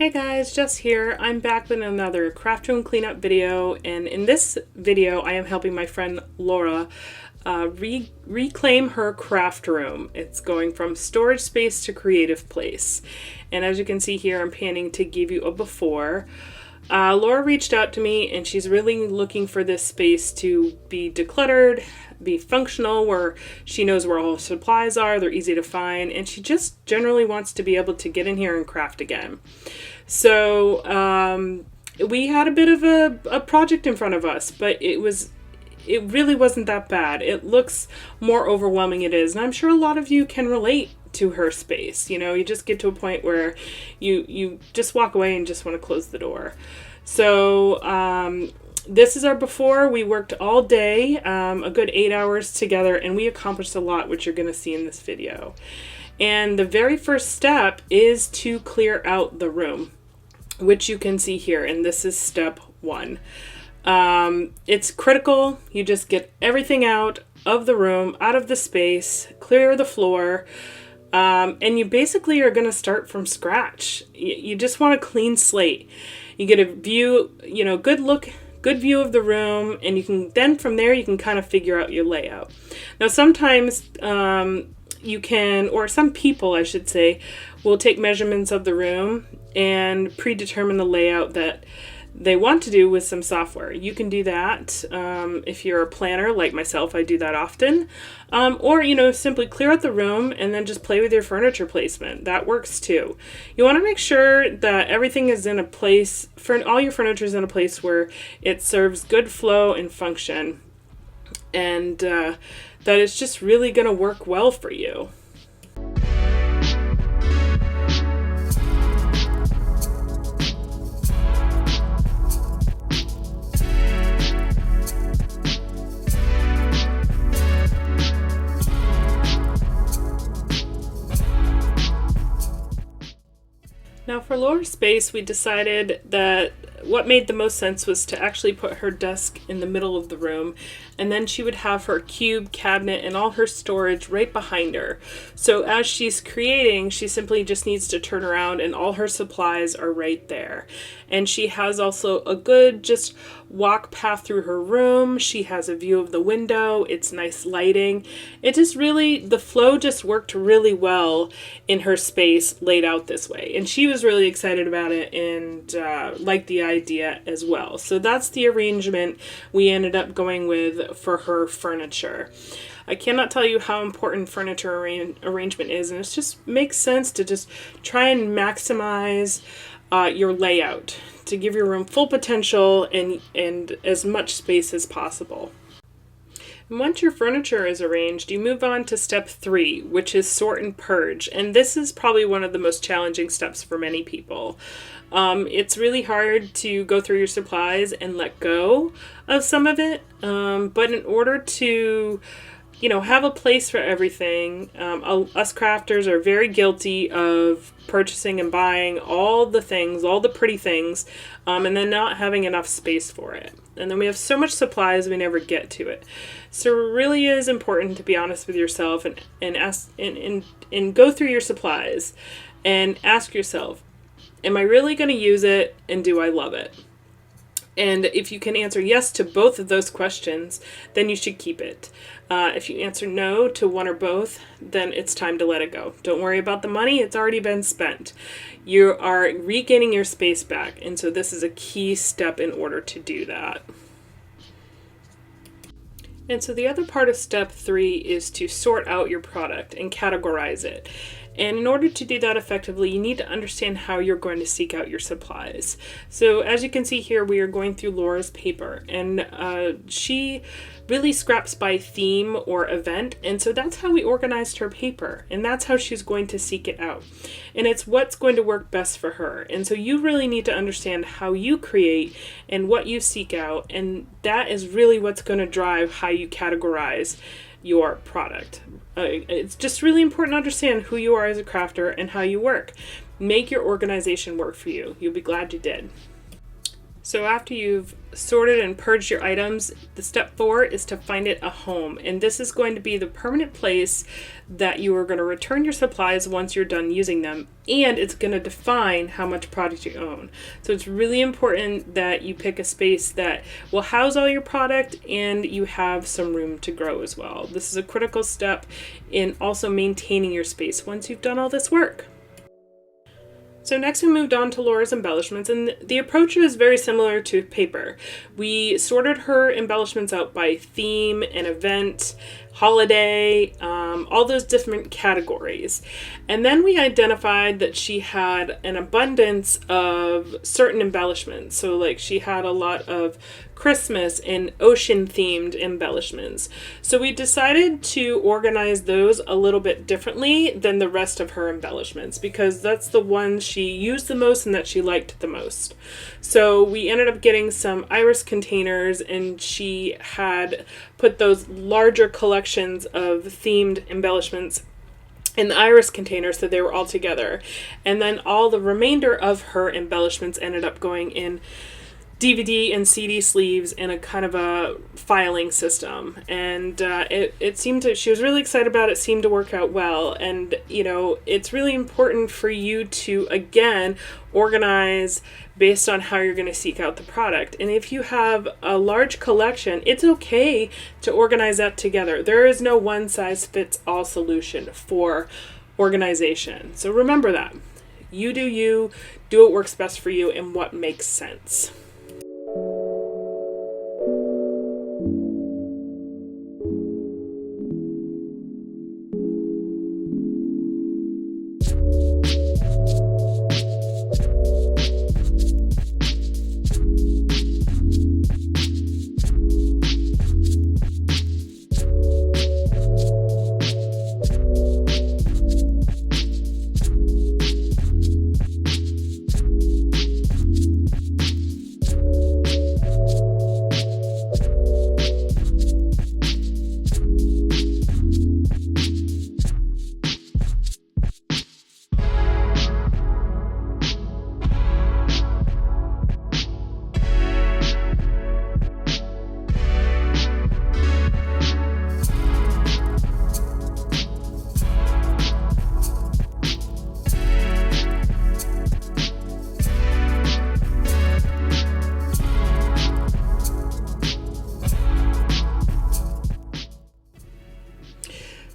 Hey guys, Jess here. I'm back with another craft room cleanup video, and in this video I am helping my friend Laura reclaim her craft room. It's going from storage space to creative place. And as you can see here, I'm panning to give you a before. Laura reached out to me and she's really looking for this space to be decluttered, be functional, where she knows where all her supplies are, they're easy to find, and she just generally wants to be able to get in here and craft again. So we had a bit of a project in front of us, but it really wasn't that bad. It looks more overwhelming it is, and I'm sure a lot of you can relate to her space. You know, you just get to a point where you just walk away and just want to close the door. So this is our before. We worked all day, a good 8 hours together, and we accomplished a lot, which you're going to see in this video. And the very first step is to clear out the room, which you can see here, and this is step 1. It's critical. You just get everything out of the room, out of the space, clear the floor, and you basically are going to start from scratch. You just want a clean slate. You get a view, good view of the room, and you can then from there you can kind of figure out your layout. Now sometimes you can, or some people I should say, will take measurements of the room and predetermine the layout that they want to do with some software. You can do that if you're a planner like myself. I do that often. Or simply clear out the room and then just play with your furniture placement. That works too. You want to make sure that everything is in a place, all your furniture is in a place where it serves good flow and function, and that it's just really going to work well for you. Now for Laura's space, we decided that what made the most sense was to actually put her desk in the middle of the room, and then she would have her cube cabinet and all her storage right behind her. So as she's creating, she simply just needs to turn around and all her supplies are right there. And she has also a good just walk path through her room. She has a view of the window. It's nice lighting. It just really, the flow just worked really well in her space laid out this way. And she was really excited about it and liked the idea as well. So that's the arrangement we ended up going with for her furniture. I cannot tell you how important furniture arrangement is, and it just makes sense to just try and maximize your layout to give your room full potential and as much space as possible. And once your furniture is arranged, you move on to step 3, which is sort and purge. And this is probably one of the most challenging steps for many people. It's really hard to go through your supplies and let go of some of it. But in order to have a place for everything. Us crafters are very guilty of purchasing and buying all the things, all the pretty things, and then not having enough space for it. And then we have so much supplies we never get to it. So it really is important to be honest with yourself and ask and go through your supplies and ask yourself, am I really going to use it, and do I love it? And if you can answer yes to both of those questions, then you should keep it. If you answer no to one or both, then it's time to let it go. Don't worry about the money. It's already been spent. You are regaining your space back. And so this is a key step in order to do that. And so the other part of step 3 is to sort out your product and categorize it. And in order to do that effectively, you need to understand how you're going to seek out your supplies. So as you can see here, we are going through Laura's paper, and she really scraps by theme or event. And so that's how we organized her paper, and that's how she's going to seek it out. And it's what's going to work best for her. And so you really need to understand how you create and what you seek out. And that is really what's going to drive how you categorize your product. It's just really important to understand who you are as a crafter and how you work. Make your organization work for you. You'll be glad you did. So after you've sorted and purged your items, the step 4 is to find it a home. And this is going to be the permanent place that you are going to return your supplies once you're done using them. And it's going to define how much product you own. So it's really important that you pick a space that will house all your product and you have some room to grow as well. This is a critical step in also maintaining your space once you've done all this work. So next we moved on to Laura's embellishments, and the approach is very similar to paper. We sorted her embellishments out by theme and event, holiday, all those different categories. And then we identified that she had an abundance of certain embellishments. So like she had a lot of Christmas and ocean themed embellishments. So we decided to organize those a little bit differently than the rest of her embellishments because that's the ones she used the most and that she liked the most. So we ended up getting some iris containers, and she had put those larger collections of themed embellishments in the iris container so they were all together. And then all the remainder of her embellishments ended up going in DVD and CD sleeves in a kind of a filing system. And it seemed to, she was really excited about it, seemed to work out well. And, you know, it's really important for you to, again, organize based on how you're going to seek out the product. And if you have a large collection, it's okay to organize that together. There is no one size fits all solution for organization. So remember that. You do what works best for you and what makes sense.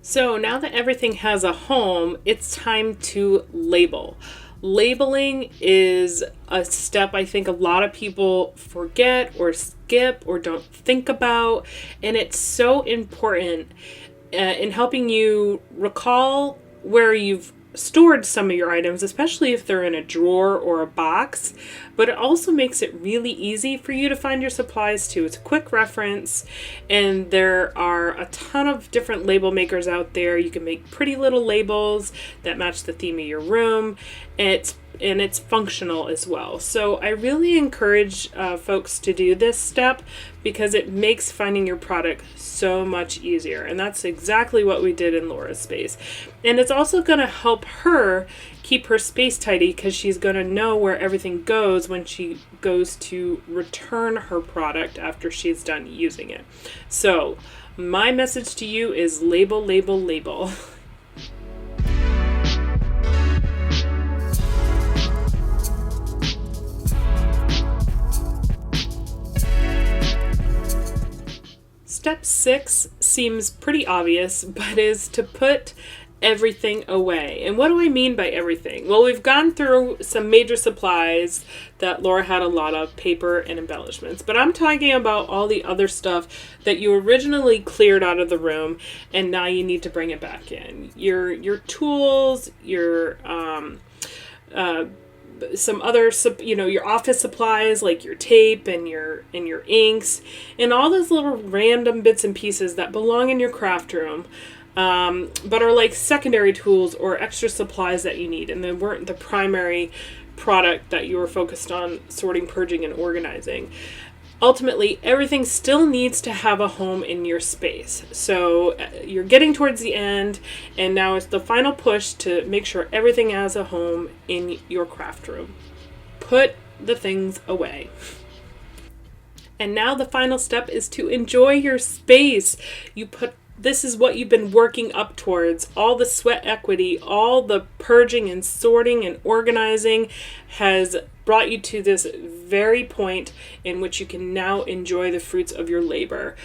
So now that everything has a home, it's time to label. Labeling is a step I think a lot of people forget or skip or don't think about, and it's so important in helping you recall where you've stored some of your items, especially if they're in a drawer or a box, but it also makes it really easy for you to find your supplies too. It's a quick reference, and there are a ton of different label makers out there. You can make pretty little labels that match the theme of your room. It's functional as well. So I really encourage folks to do this step because it makes finding your product so much easier. And that's exactly what we did in Laura's space. And it's also going to help her keep her space tidy because she's going to know where everything goes when she goes to return her product after she's done using it. So my message to you is label, label, label. Step 6 seems pretty obvious, but is to put everything away. And what do I mean by everything? Well, we've gone through some major supplies that Laura had a lot of, paper and embellishments, but I'm talking about all the other stuff that you originally cleared out of the room and now you need to bring it back in. Your tools, your some other, your office supplies like your tape and your inks and all those little random bits and pieces that belong in your craft room, but are like secondary tools or extra supplies that you need and they weren't the primary product that you were focused on sorting, purging, and organizing. Ultimately, everything still needs to have a home in your space. So you're getting towards the end, and now it's the final push to make sure everything has a home in your craft room. Put the things away. And now the final step is to enjoy your space. This is what you've been working up towards. All the sweat equity, all the purging and sorting and organizing has brought you to this very point in which you can now enjoy the fruits of your labor.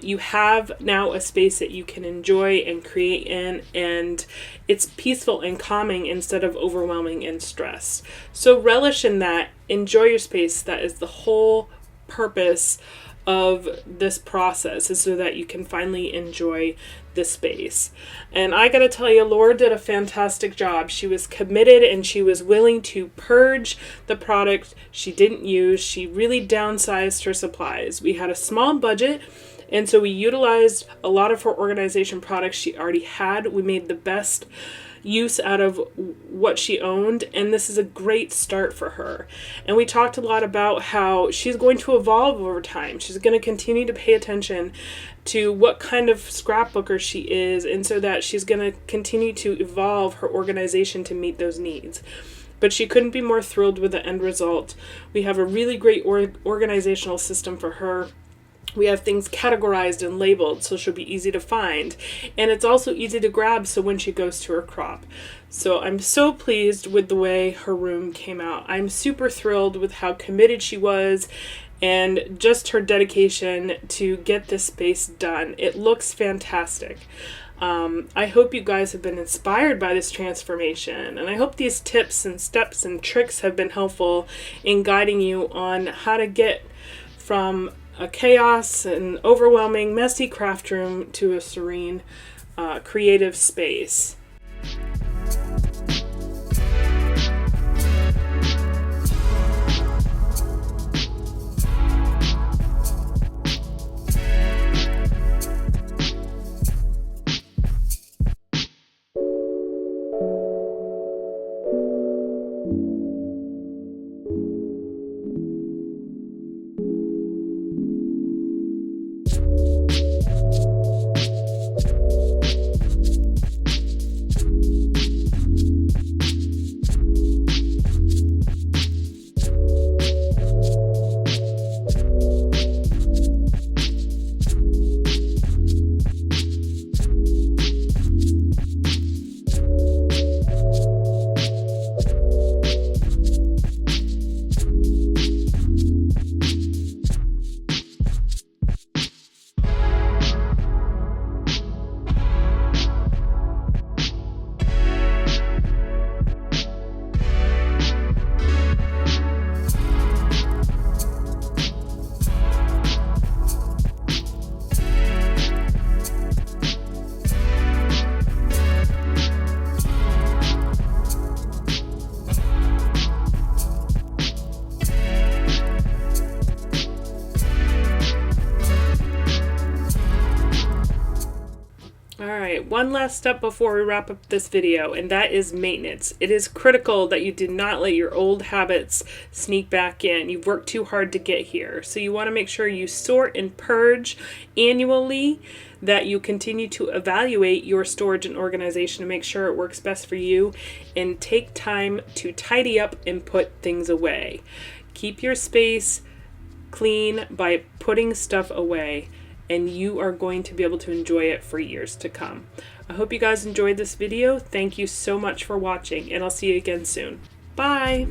You have now a space that you can enjoy and create in, and it's peaceful and calming instead of overwhelming and stressed. So relish in that. Enjoy your space. That is the whole purpose of this process, is so that you can finally enjoy the space. And I gotta tell you, Laura did a fantastic job. She was committed and she was willing to purge the product she didn't use. She really downsized her supplies. We had a small budget, and so we utilized a lot of her organization products she already had. We made the best use out of what she owned, and this is a great start for her. And we talked a lot about how she's going to evolve over time. She's going to continue to pay attention to what kind of scrapbooker she is, and so that she's going to continue to evolve her organization to meet those needs. But she couldn't be more thrilled with the end result. We have a really great organizational system for her. We have things categorized and labeled so she'll be easy to find. And it's also easy to grab so when she goes to her crop. So I'm so pleased with the way her room came out. I'm super thrilled with how committed she was and just her dedication to get this space done. It looks fantastic. I hope you guys have been inspired by this transformation, and I hope these tips and steps and tricks have been helpful in guiding you on how to get from a chaos and overwhelming, messy craft room to a serene, creative space. Alright, one last step before we wrap up this video, and that is maintenance. It is critical that you do not let your old habits sneak back in. You've worked too hard to get here. So you want to make sure you sort and purge annually, that you continue to evaluate your storage and organization to make sure it works best for you, and take time to tidy up and put things away. Keep your space clean by putting stuff away, and you are going to be able to enjoy it for years to come. I hope you guys enjoyed this video. Thank you so much for watching, and I'll see you again soon. Bye!